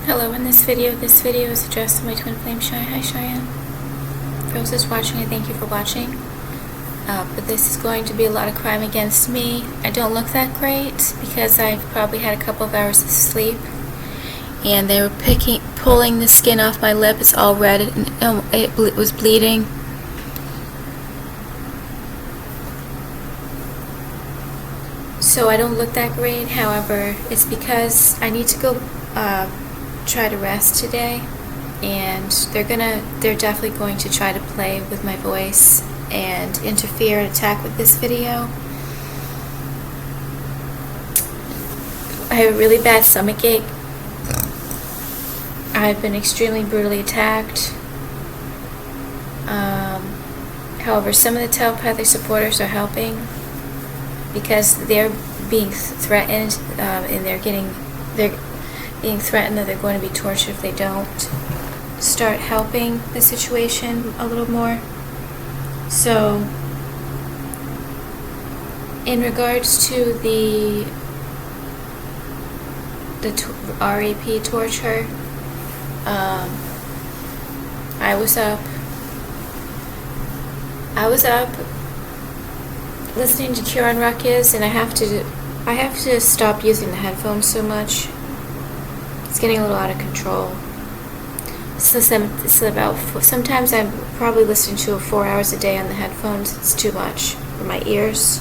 Hello, in this video is addressed to my twin flame Cheyenne. Hi Cheyenne. For those just watching, I thank you for watching. But this is going to be a lot of crime against me. I don't look that great because I've probably had a couple of hours of sleep. And they were pulling the skin off my lip. It's all red and it was bleeding. So I don't look that great. However, it's because I need to go try to rest today, and they're definitely going to try to play with my voice and interfere and attack with this video. I have a really bad stomach ache. I've been extremely brutally attacked. However, some of the telepathic supporters are helping because they're being threatened, and they're being threatened that they're going to be tortured if they don't start helping the situation a little more. So, in regards to the RAP torture, I was up listening to Cure on Ruckus, and I have to stop using the headphones so much. It's getting a little out of control. Sometimes I'm probably listening to 4 hours a day on the headphones. It's too much for my ears.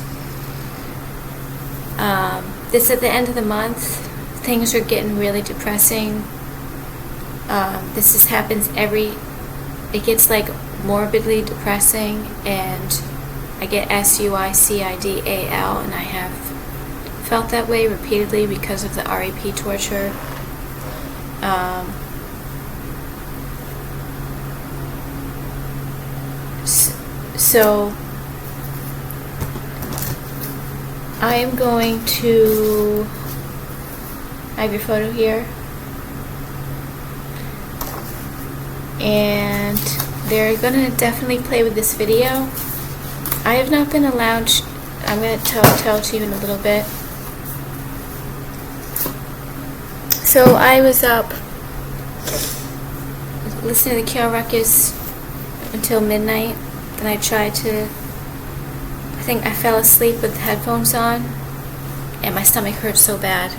This at the end of the month, things are getting really depressing. This happens it gets like morbidly depressing, and I get suicidal, and I have felt that way repeatedly because of the RAP torture. So I am going to, I have your photo here, and they're going to definitely play with this video. I have not been allowed, I'm going to tell to you in a little bit. So I was up listening to the Cure Ruckus until midnight. Then I tried to, I think I fell asleep with the headphones on, and my stomach hurt so bad.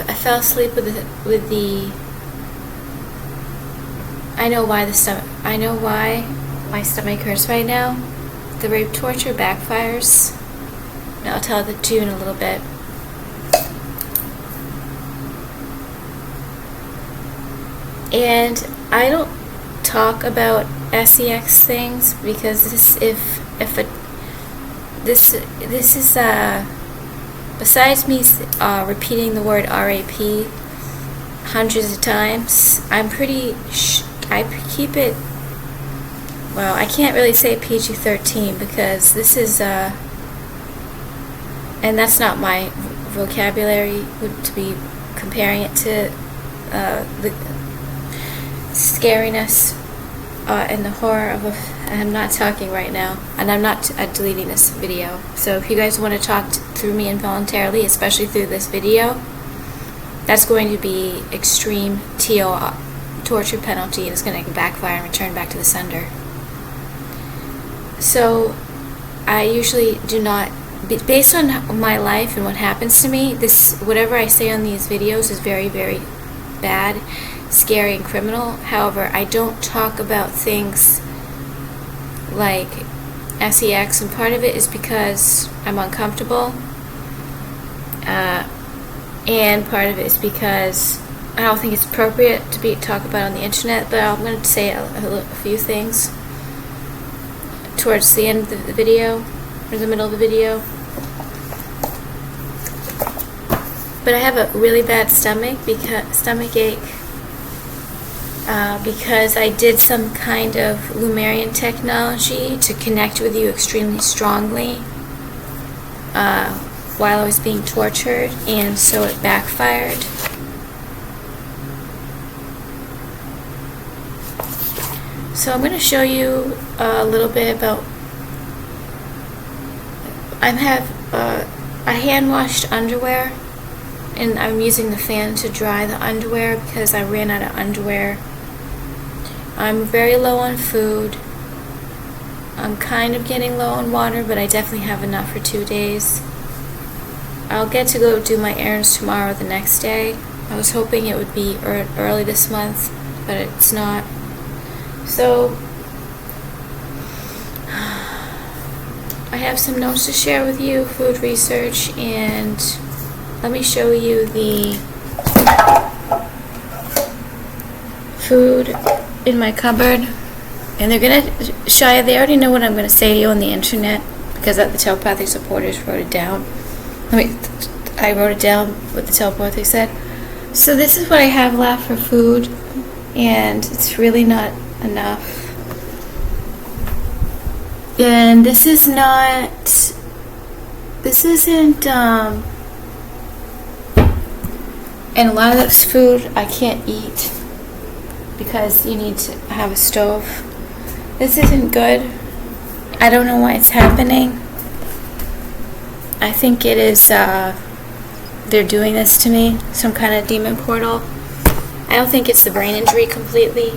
I fell asleep with the I know why my stomach hurts right now. The rape torture backfires. And I'll tell it to you in a little bit. And I don't talk about sex things because this is besides me repeating the word RAP hundreds of times, I keep it, well, I can't really say PG-13 because this is and that's not my vocabulary to be comparing it to the scariness and the horror of and I'm not talking right now, and I'm not deleting this video. So if you guys want to talk through me involuntarily, especially through this video, that's going to be extreme torture penalty, and it's going to backfire and return back to the sender. So I usually do not, based on my life and what happens to me, whatever I say on these videos is very, very bad, scary, and criminal. However, I don't talk about things like sex, and part of it is because I'm uncomfortable, and part of it is because I don't think it's appropriate to talk about on the internet. But I'm going to say a few things towards the end of the video, or the middle of the video. But I have a really bad stomach ache because I did some kind of Lumerian technology to connect with you extremely strongly while I was being tortured, and so it backfired. So I'm going to show you a little bit about, I have hand washed underwear and I'm using the fan to dry the underwear because I ran out of underwear. I'm very low on food. I'm kind of getting low on water, but I definitely have enough for 2 days. I'll get to go do my errands tomorrow or the next day. I was hoping it would be early this month, but it's not. So I have some notes to share with you, food research, and let me show you the food in my cupboard. And they're gonna, Shia, they already know what I'm gonna say to you on the internet because the telepathic supporters wrote it down. I wrote it down what the telepathic said. So this is what I have left for food, and it's really not enough. And this isn't, and a lot of this food I can't eat because you need to have a stove. This isn't good. I don't know why it's happening. I think it is, they're doing this to me, some kind of demon portal. I don't think it's the brain injury completely.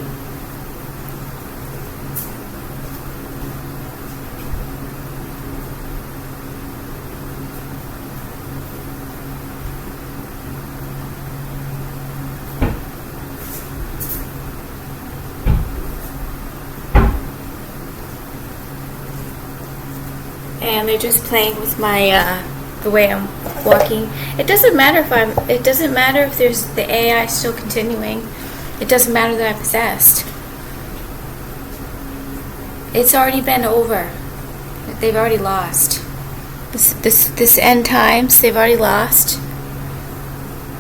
And they're just playing with my the way I'm walking. It doesn't matter if there's the AI still continuing. It doesn't matter that I'm possessed. It's already been over. They've already lost. This end times, they've already lost.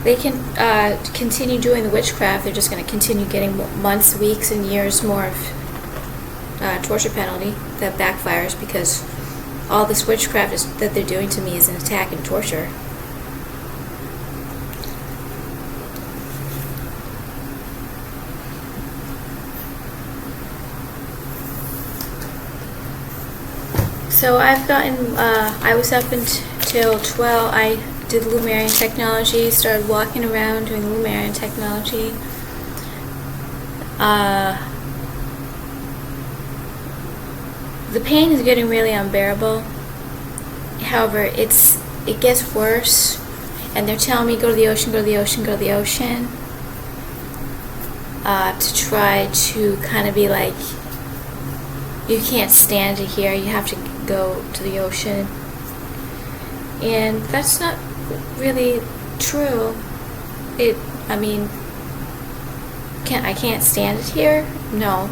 They can continue doing the witchcraft. They're just going to continue getting months, weeks, and years more of torture penalty that backfires because all this witchcraft that they're doing to me is an attack and torture. So I've gotten, I was up until 12. I did Lumerian technology, started walking around doing Lumerian technology. The pain is getting really unbearable. However, it gets worse, and they're telling me go to the ocean, go to the ocean, go to the ocean, to try to kind of be like, you can't stand it here, you have to go to the ocean. And that's not really true. I mean, I can't stand it here? No.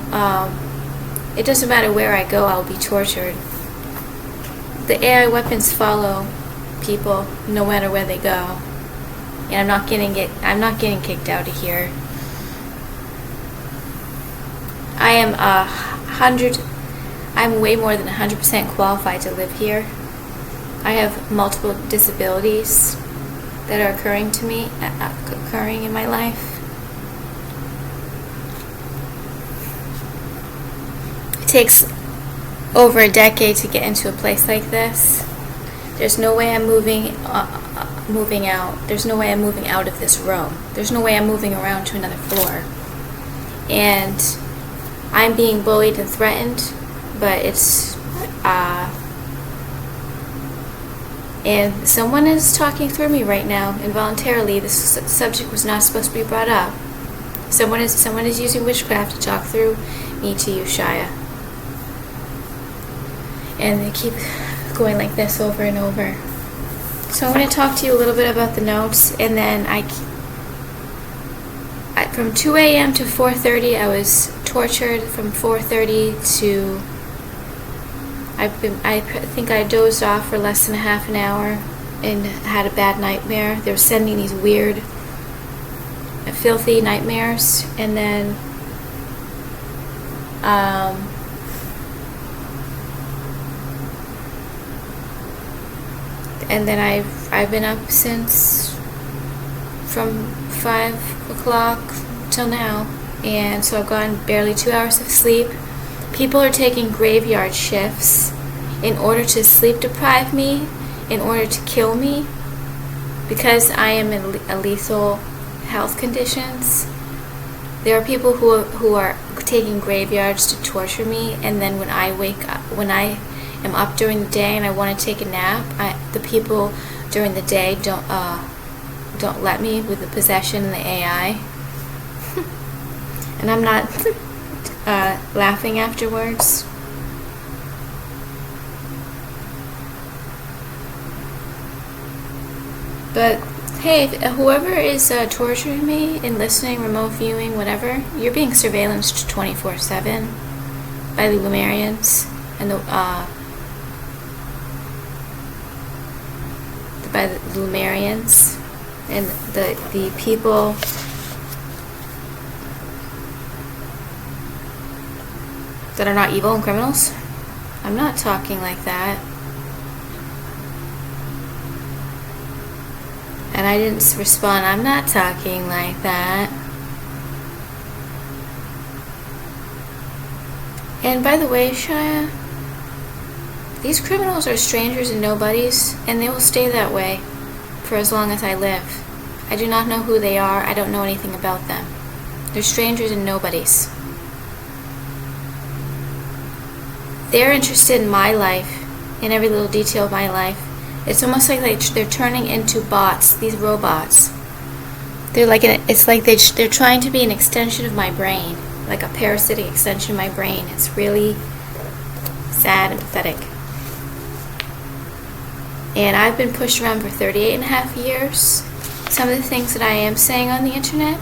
It doesn't matter where I go, I'll be tortured. The AI weapons follow people no matter where they go. And I'm not getting kicked out of here. I'm way more than 100% qualified to live here. I have multiple disabilities that are occurring in my life. It takes over a decade to get into a place like this. There's no way I'm moving out. There's no way I'm moving out of this room. There's no way I'm moving around to another floor. And I'm being bullied and threatened, but it's and someone is talking through me right now involuntarily. This subject was not supposed to be brought up. Someone is using witchcraft to talk through me to you, Shia. And they keep going like this over and over. So I'm going to talk to you a little bit about the notes, and then from 2 a.m. to 4:30 I was tortured. From 4:30 to I think I dozed off for less than a half an hour and had a bad nightmare. They were sending these weird, filthy nightmares, and then I've been up since from 5 o'clock till now, and so I've gotten barely 2 hours of sleep. People are taking graveyard shifts in order to sleep deprive me, in order to kill me. because I am in a lethal health conditions, there are people who are taking graveyards to torture me, and then when I am up during the day and I want to take a nap, the people during the day don't let me with the possession and the AI. And I'm not laughing afterwards. But hey, whoever is torturing me and listening, remote viewing, whatever, you're being surveillanced 24/7 by the Lumerians and by the Lumerians and the people that are not evil and criminals. I'm not talking like that. And I didn't respond, I'm not talking like that. And by the way, Shia, these criminals are strangers and nobodies, and they will stay that way for as long as I live. I do not know who they are. I don't know anything about them. They're strangers and nobodies. They're interested in my life, in every little detail of my life. It's almost like they're turning into bots, these robots. They're like they're trying to be an extension of my brain, like a parasitic extension of my brain. It's really sad and pathetic. And I've been pushed around for 38 and a half years. Some of the things that I am saying on the internet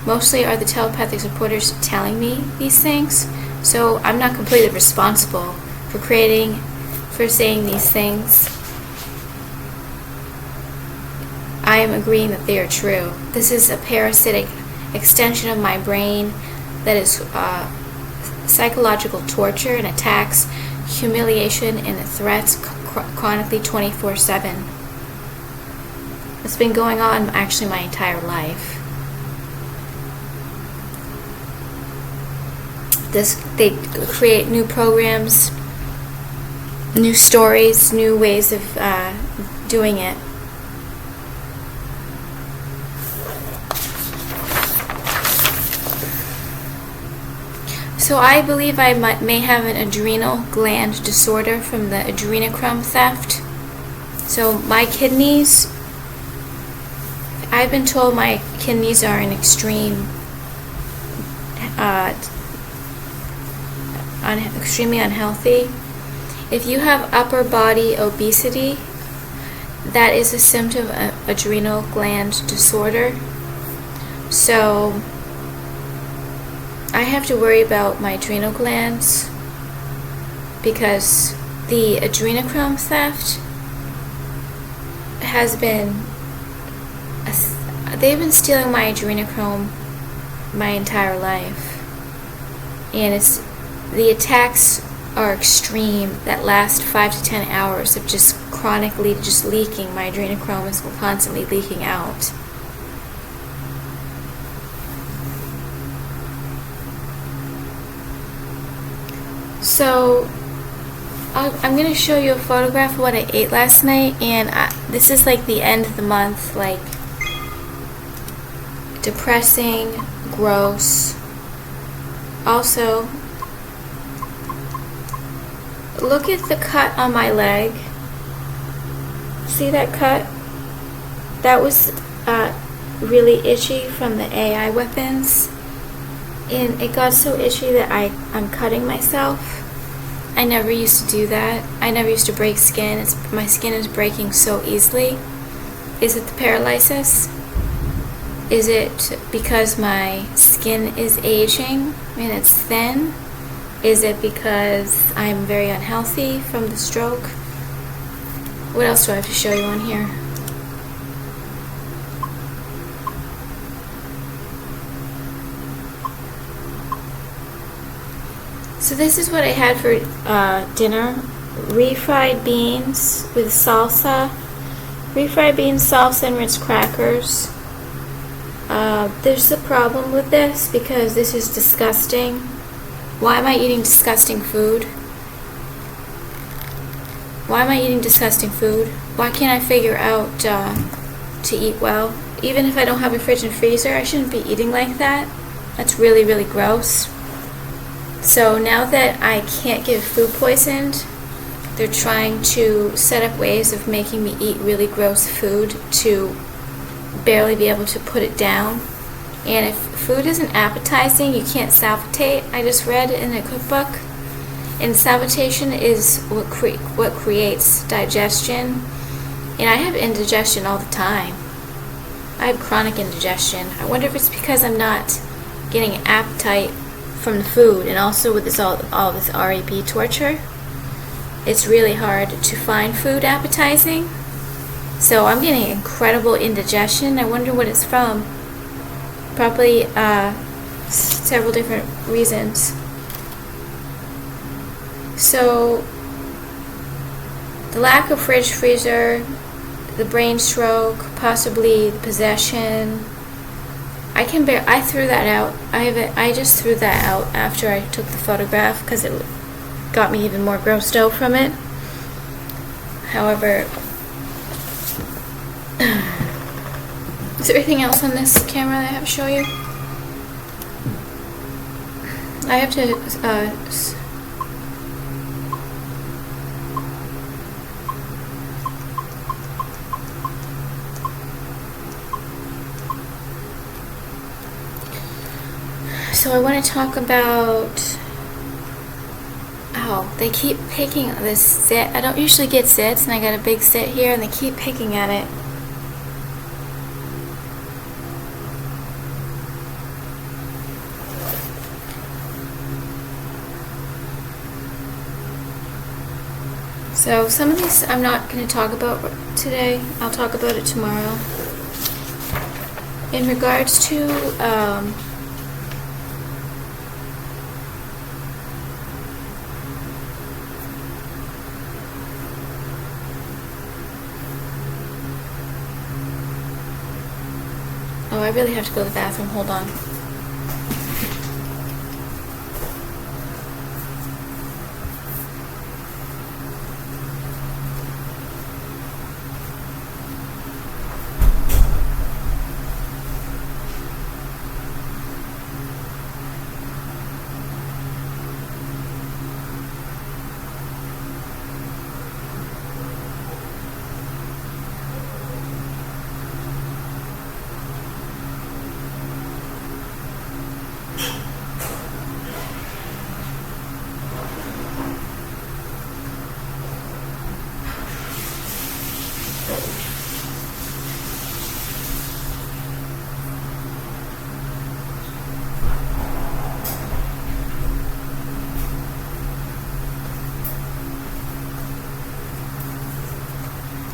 mostly are the telepathic supporters telling me these things. So I'm not completely responsible for saying these things. I am agreeing that they are true. This is a parasitic extension of my brain that is psychological torture and attacks, humiliation, and threats chronically 24/7. It's been going on actually my entire life. They create new programs, new stories, new ways of doing it. So I believe I may have an adrenal gland disorder from the adrenochrome theft. So my kidneys, I've been told my kidneys are in extremely unhealthy. If you have upper body obesity, that is a symptom of adrenal gland disorder. So I have to worry about my adrenal glands because the adrenochrome theft they've been stealing my adrenochrome my entire life. And the attacks are extreme that last 5 to 10 hours of just chronically just leaking. My adrenochrome is constantly leaking out. So I'm going to show you a photograph of what I ate last night, and this is like the end of the month, like depressing, gross. Also, look at the cut on my leg. See that cut? That was really itchy from the AI weapons, and it got so itchy that I'm cutting myself. I never used to do that. I never used to break skin. My skin is breaking so easily. Is it the paralysis? Is it because my skin is aging and it's thin? Is it because I'm very unhealthy from the stroke? What else do I have to show you on here? So this is what I had for dinner. Refried beans with salsa. Refried beans, salsa, and Ritz crackers. There's a problem with this because this is disgusting. Why am I eating disgusting food? Why am I eating disgusting food? Why can't I figure out to eat well. Even if I don't have a fridge and freezer, I shouldn't be eating like that. That's really, really gross. So now that I can't get food poisoned, they're trying to set up ways of making me eat really gross food to barely be able to put it down. And if food isn't appetizing, you can't salivate. I just read in a cookbook, and salivation is what creates digestion. And I have indigestion all the time. I have chronic indigestion. I wonder if it's because I'm not getting an appetite from the food, and also with this all this RAP torture, it's really hard to find food appetizing. So I'm getting incredible indigestion. I wonder what it's from. Probably several different reasons. So the lack of fridge, freezer, the brain stroke, possibly the possession. I threw that out. I just threw that out after I took the photograph because it got me even more grossed out from it. However, is there anything else on this camera that I have to show you? I have to so I want to talk about, they keep picking this zit. I don't usually get zits, and I got a big zit here, and they keep picking at it. So some of these I'm not going to talk about today. I'll talk about it tomorrow. In regards to I really have to go to the bathroom. Hold on.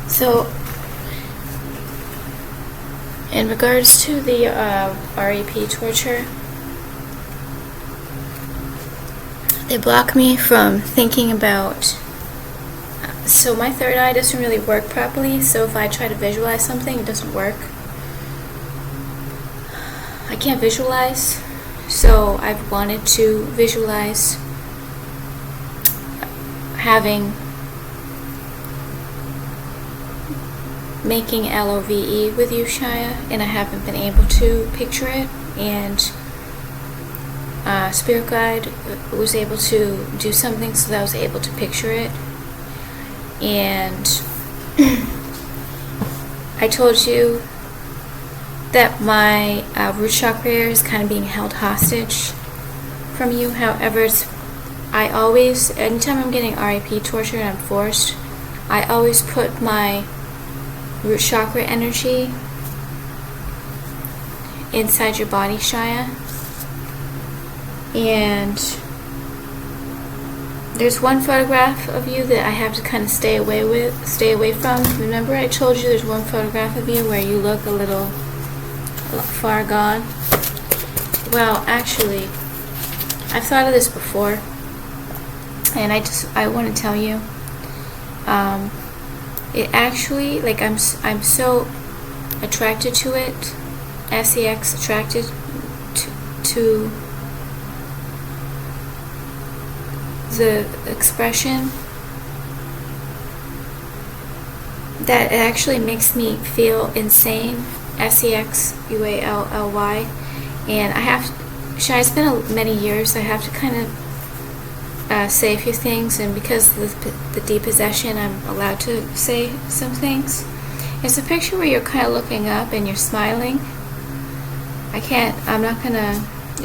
So, in regards to the RAP torture, they block me from thinking about, so my third eye doesn't really work properly, so if I try to visualize something, it doesn't work. I can't visualize, so I've wanted to visualize making LOVE with you, Shia, and I haven't been able to picture it, and Spirit Guide was able to do something so that I was able to picture it. And I told you that my root chakra is kind of being held hostage from you. However, anytime I'm getting RAP torture and I'm forced, I always put my root chakra energy inside your body, Shia. And there's one photograph of you that I have to kind of stay away from. Remember I told you there's one photograph of you where you look a little far gone? Well, actually, I've thought of this before, and I want to tell you, it actually, like, I'm so attracted to it, sex attracted to the expression that actually makes me feel insane. SEXUALLY. And I have, it's been many years, I have to kind of say a few things, and because of the depossession, I'm allowed to say some things. It's a picture where you're kind of looking up and you're smiling. You're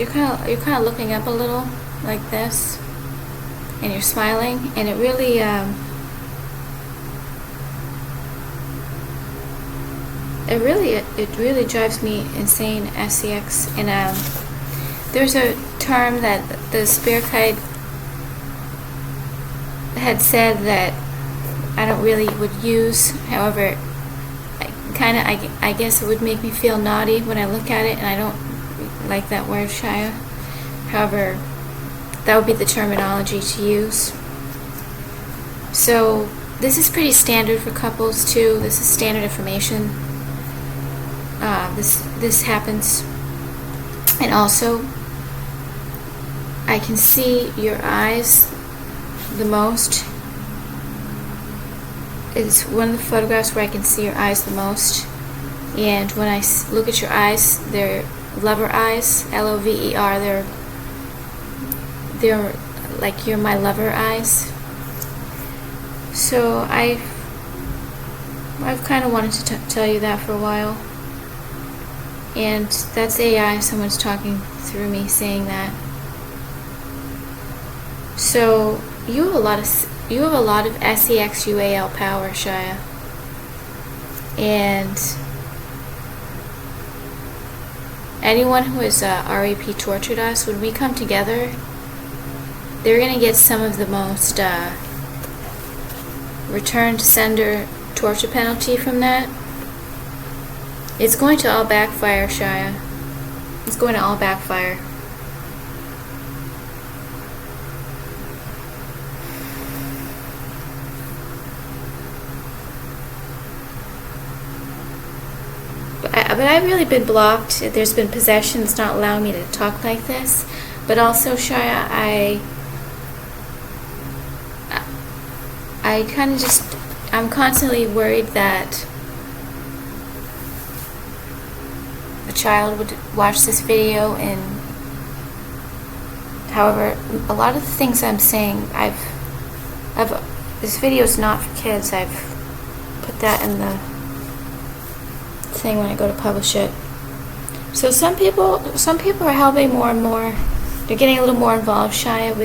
kind of looking up a little like this, and you're smiling, and it really it really drives me insane, SEX. And there's a term that the spirit guide had said that I don't really would use. However, I guess it would make me feel naughty when I look at it, and I don't like that word, Shia. However, that would be the terminology to use. So this is pretty standard for couples too. This is standard information. This happens. And also, I can see your eyes the most. It's one of the photographs where I can see your eyes the most. And when I look at your eyes, they're lover eyes, LOVER. They're like, you're my lover eyes. So I've kind of wanted to tell you that for a while. And that's AI. Someone's talking through me saying that. So you have a lot of SEXUAL power, Shia. And anyone who has RAP tortured us, when we come together, they're going to get some of the most return to sender torture penalty from that. It's going to all backfire, Shia. It's going to all backfire. But I've really been blocked. There's been possessions not allowing me to talk like this. But also, Shia, I'm constantly worried that a child would watch this video, and however, a lot of the things I'm saying, this video is not for kids. I've put that in the thing when I go to publish it. So some people are helping more and more. They're getting a little more involved, Shia,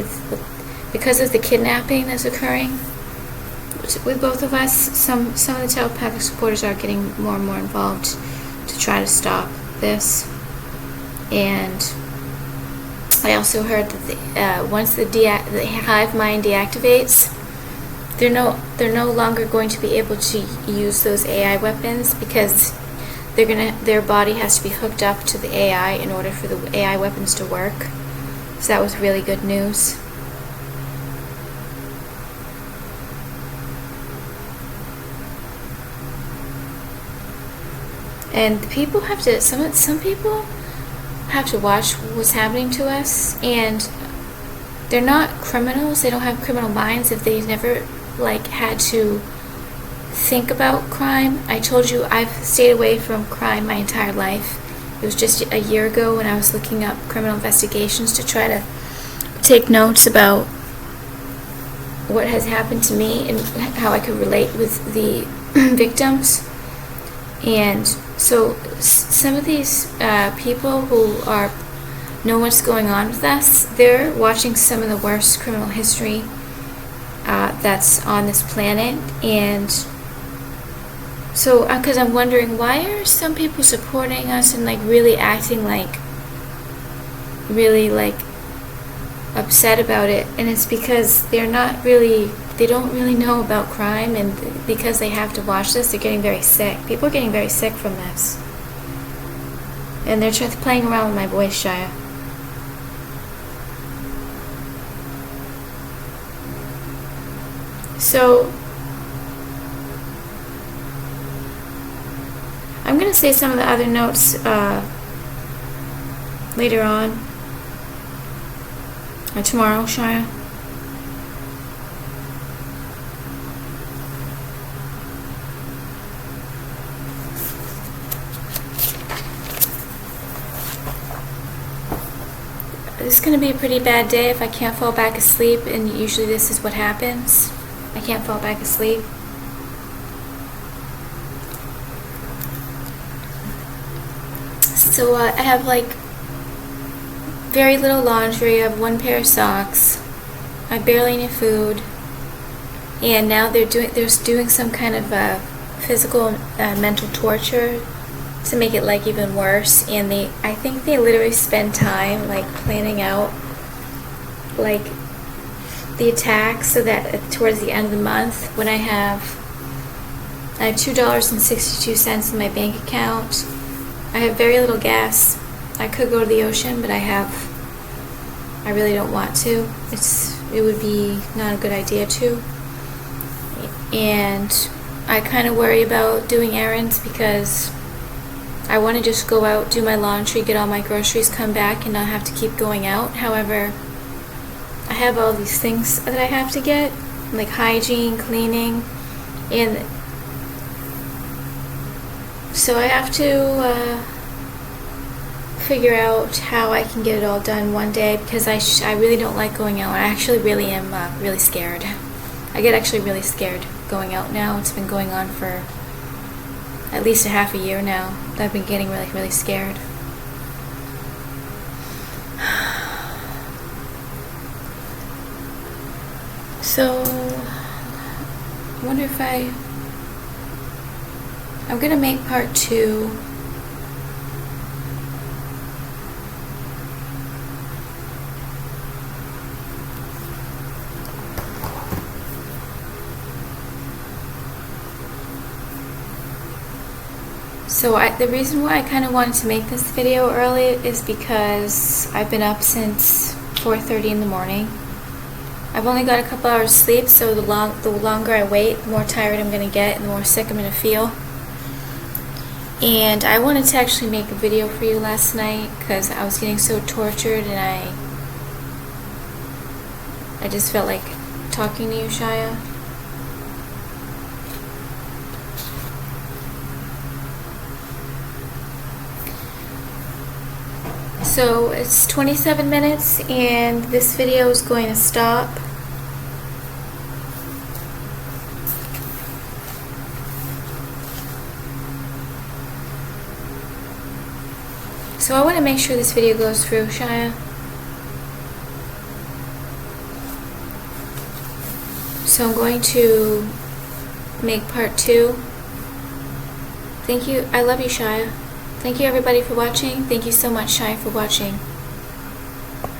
because of the kidnapping that's occurring with both of us. Some of the telepathic supporters are getting more and more involved to try to stop this. And I also heard that once the hive mind deactivates, they're no longer going to be able to use those AI weapons, because their body has to be hooked up to the AI in order for the AI weapons to work. So that was really good news. And people have to, some people have to watch what's happening to us, and they're not criminals. They don't have criminal minds if they've never had to think about crime. I told you I've stayed away from crime my entire life. It was just a year ago when I was looking up criminal investigations to try to take notes about what has happened to me and how I could relate with the victims. And so some of these people who know what's going on with us, they're watching some of the worst criminal history that's on this planet. And so because I'm wondering, why are some people supporting us and really acting really upset about it? And it's because they don't really know about crime, and because they have to watch this, they're getting very sick. People are getting very sick from this, and they're playing around with my voice, Shia. So I'm going to say some of the other notes later on, or tomorrow, Shia. this is going to be a pretty bad day if I can't fall back asleep, and usually this is what happens. I can't fall back asleep. So I have like very little laundry. I have one pair of socks. I have barely any food. And now they're doing some kind of physical mental torture to make it like even worse. And I think they literally spend time like planning out like the attack, so that towards the end of the month, when I have $2.62 in my bank account, I have very little gas. I could go to the ocean, but I really don't want to. It would be not a good idea to. And I kind of worry about doing errands because I want to just go out, do my laundry, get all my groceries, come back, and not have to keep going out. However, I have all these things that I have to get, like hygiene, cleaning, and so I have to figure out how I can get it all done one day, because I really don't like going out. I actually really am really scared. I get actually really scared going out now. It's been going on for at least a half a year now. I've been getting really, really scared. So, I wonder if I'm gonna make part 2. So the reason why I kind of wanted to make this video early is because I've been up since 4:30 in the morning. I've only got a couple hours sleep, so the longer I wait, the more tired I'm going to get and the more sick I'm going to feel. And I wanted to actually make a video for you last night because I was getting so tortured, and I just felt like talking to you, Shia. So it's 27 minutes and this video is going to stop. So I want to make sure this video goes through, Shia. So I'm going to make part 2. Thank you. I love you, Shia. Thank you everybody for watching. Thank you so much, Shia, for watching.